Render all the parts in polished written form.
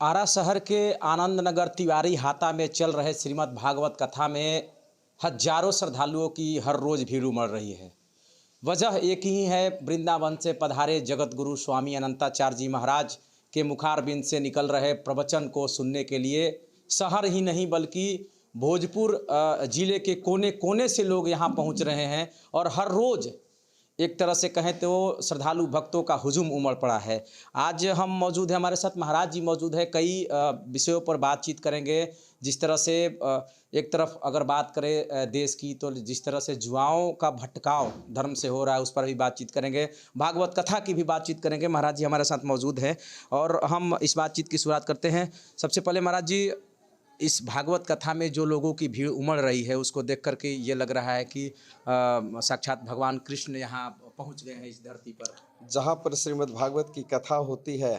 आरा शहर के आनंद नगर तिवारी हाता में चल रहे श्रीमद् भागवत कथा में हजारों श्रद्धालुओं की हर रोज भीड़ उमड़ रही है। वजह एक ही है, वृंदावन से पधारे जगत गुरु स्वामी अनंताचार्य जी महाराज के मुखारबिंद से निकल रहे प्रवचन को सुनने के लिए शहर ही नहीं बल्कि भोजपुर जिले के कोने कोने से लोग यहाँ पहुँच रहे हैं और हर रोज़ एक तरह से कहें तो श्रद्धालु भक्तों का हुजूम उमड़ पड़ा है। आज हम मौजूद हैं, हमारे साथ महाराज जी मौजूद है। कई विषयों पर बातचीत करेंगे। जिस तरह से एक तरफ अगर बात करें देश की, तो जिस तरह से जुआओं का भटकाव धर्म से हो रहा है उस पर भी बातचीत करेंगे। भागवत कथा की भी बातचीत करेंगे। महाराज जी हमारे साथ मौजूद हैं और हम इस बातचीत की शुरुआत करते हैं। सबसे पहले महाराज जी, इस भागवत कथा में जो लोगों की भीड़ उमड़ रही है उसको देख करके ये लग रहा है कि साक्षात भगवान कृष्ण यहाँ पहुँच गए हैं इस धरती पर। जहाँ पर श्रीमद् भागवत की कथा होती है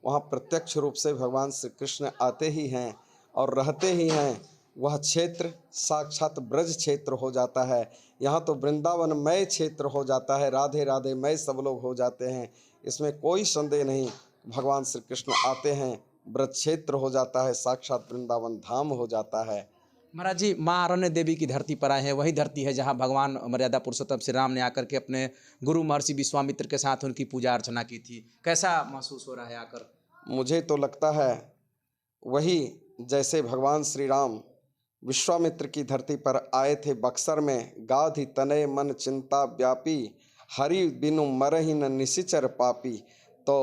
वहाँ प्रत्यक्ष रूप से भगवान श्री कृष्ण आते ही हैं और रहते ही हैं। वह क्षेत्र साक्षात ब्रज क्षेत्र हो जाता है। यहाँ तो वृंदावनमय क्षेत्र हो जाता है, राधे राधे मय सब लोग हो जाते हैं। इसमें कोई संदेह नहीं, भगवान श्री कृष्ण आते हैं, ब्रज क्षेत्र हो जाता है, साक्षात वृंदावन धाम हो जाता है। महाराज जी, माँ अरण्य देवी की धरती पर आए हैं। वही धरती है जहाँ भगवान मर्यादा पुरुषोत्तम श्री राम ने आकर के अपने गुरु महर्षि विश्वामित्र के साथ उनकी पूजा अर्चना की थी। कैसा महसूस हो रहा है आकर? मुझे तो लगता है वही जैसे भगवान श्री राम विश्वामित्र की धरती पर आए थे बक्सर में। गाधि तनय मन चिंता व्यापी, हरि बिनु मरहि न निशिचर पापी। तो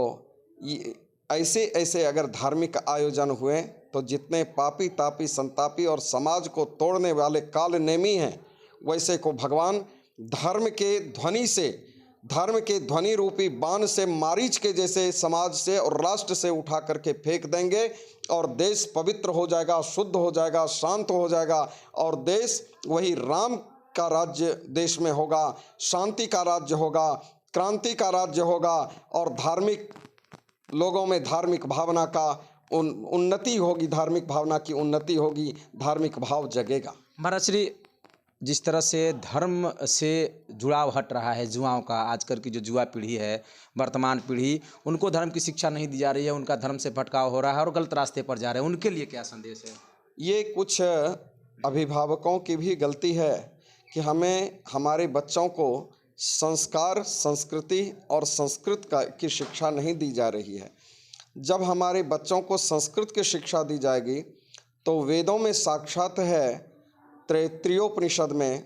ऐसे ऐसे अगर धार्मिक आयोजन हुए तो जितने पापी तापी संतापी और समाज को तोड़ने वाले काल नेमी हैं, वैसे को भगवान धर्म के ध्वनि से, धर्म के ध्वनि रूपी बाण से मारीच के जैसे समाज से और राष्ट्र से उठा करके फेंक देंगे और देश पवित्र हो जाएगा, शुद्ध हो जाएगा, शांत हो जाएगा और देश वही राम का राज्य देश में होगा, शांति का राज्य होगा, क्रांति का राज्य होगा और धार्मिक लोगों में धार्मिक भावना का उन्नति होगी, धार्मिक भावना की उन्नति होगी, धार्मिक भाव जगेगा। महाराज श्री, जिस तरह से धर्म से जुड़ाव हट रहा है जुआओं का, आजकल की जो जुआ पीढ़ी है, वर्तमान पीढ़ी, उनको धर्म की शिक्षा नहीं दी जा रही है, उनका धर्म से भटकाव हो रहा है और गलत रास्ते पर जा रहे हैं, उनके लिए क्या संदेश है? ये कुछ अभिभावकों की भी गलती है कि हमें हमारे बच्चों को संस्कार, संस्कृति और संस्कृत की शिक्षा नहीं दी जा रही है। जब हमारे बच्चों को संस्कृत की शिक्षा दी जाएगी तो वेदों में साक्षात है, तैत्तिरीयोपनिषद में,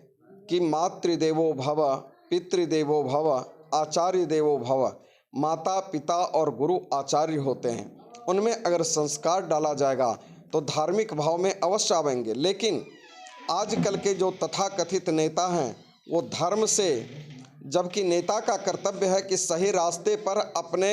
कि मातृदेवो भव, पितृदेवो भव, आचार्य देवो भव। माता पिता और गुरु आचार्य होते हैं। उनमें अगर संस्कार डाला जाएगा तो धार्मिक भाव में अवश्य आवेंगे। लेकिन आजकल के जो तथाकथित नेता हैं वो धर्म से, जबकि नेता का कर्तव्य है कि सही रास्ते पर अपने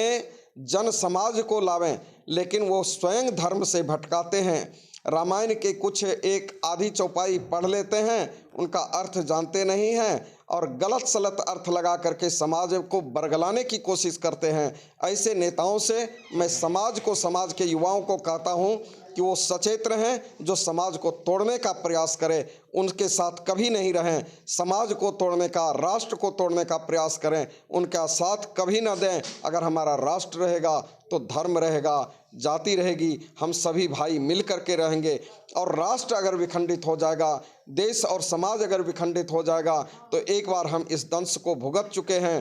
जन समाज को लावें, लेकिन वो स्वयं धर्म से भटकाते हैं। रामायण के कुछ एक आधी चौपाई पढ़ लेते हैं, उनका अर्थ जानते नहीं हैं और गलत सलत अर्थ लगा करके समाज को बरगलाने की कोशिश करते हैं। ऐसे नेताओं से मैं समाज को, समाज के युवाओं को कहता हूं कि वो सचेत रहें। जो समाज को तोड़ने का प्रयास करे उनके साथ कभी नहीं रहें। समाज को तोड़ने का, राष्ट्र को तोड़ने का प्रयास करें, उनका साथ कभी न दें। अगर हमारा राष्ट्र रहेगा तो धर्म रहेगा, जाति रहेगी, हम सभी भाई मिल कर के रहेंगे। और राष्ट्र अगर विखंडित हो जाएगा, देश और समाज अगर विखंडित हो जाएगा तो एक बार हम इस दंश को भुगत चुके हैं।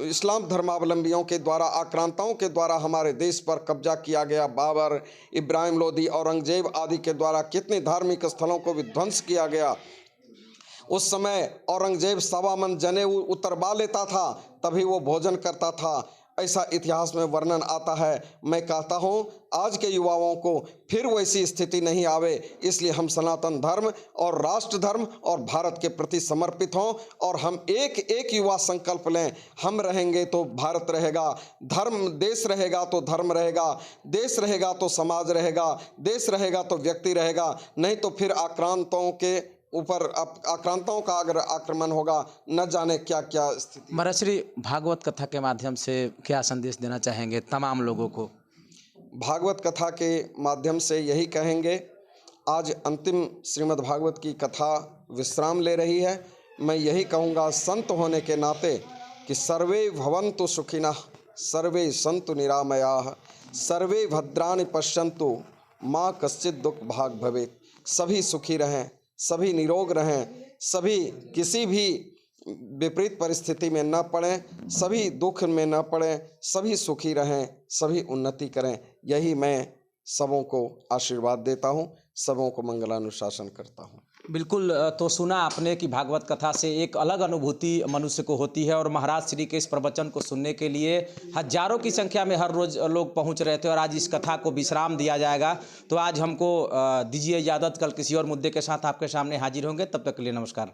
इस्लाम धर्मावलंबियों के द्वारा, आक्रांताओं के द्वारा हमारे देश पर कब्जा किया गया। बाबर, इब्राहिम लोदी, औरंगजेब आदि के द्वारा कितने धार्मिक स्थलों को विध्वंस किया गया। उस समय औरंगजेब 1.25 मन जनेऊ उतरवा लेता था, तभी वो भोजन करता था। ऐसा इतिहास में वर्णन आता है। मैं कहता हूँ आज के युवाओं को फिर वैसी स्थिति नहीं आवे, इसलिए हम सनातन धर्म और राष्ट्र धर्म और भारत के प्रति समर्पित हों और हम एक एक युवा संकल्प लें। हम रहेंगे तो भारत रहेगा, धर्म, देश रहेगा तो धर्म रहेगा, देश रहेगा तो समाज रहेगा, देश रहेगा तो व्यक्ति रहेगा। नहीं तो फिर आक्रांतों के ऊपर आक्रांताओं का अगर आक्रमण होगा, न जाने क्या क्या स्थिति। महाराज श्री, भागवत कथा के माध्यम से क्या संदेश देना चाहेंगे तमाम लोगों को? भागवत कथा के माध्यम से यही कहेंगे, आज अंतिम श्रीमद् भागवत की कथा विश्राम ले रही है। मैं यही कहूँगा संत होने के नाते कि सर्वे भवन्तु सुखिनः, सर्वे सन्तु निरामयाः, सर्वे भद्राणि पश्यन्तु, माँ कश्चित् दुख भाग भवेत्। सभी सुखी रहें, सभी निरोग रहें, सभी किसी भी विपरीत परिस्थिति में न पड़ें, सभी दुख में न पड़ें, सभी सुखी रहें, सभी उन्नति करें। यही मैं सबों को आशीर्वाद देता हूँ, सबों को मंगलानुशासन करता हूँ। बिल्कुल, तो सुना आपने कि भागवत कथा से एक अलग अनुभूति मनुष्य को होती है और महाराज श्री के इस प्रवचन को सुनने के लिए हजारों की संख्या में हर रोज़ लोग पहुंच रहे थे और आज इस कथा को विश्राम दिया जाएगा। तो आज हमको दीजिए इजाज़त, कल किसी और मुद्दे के साथ आपके सामने हाजिर होंगे। तब तक के लिए नमस्कार।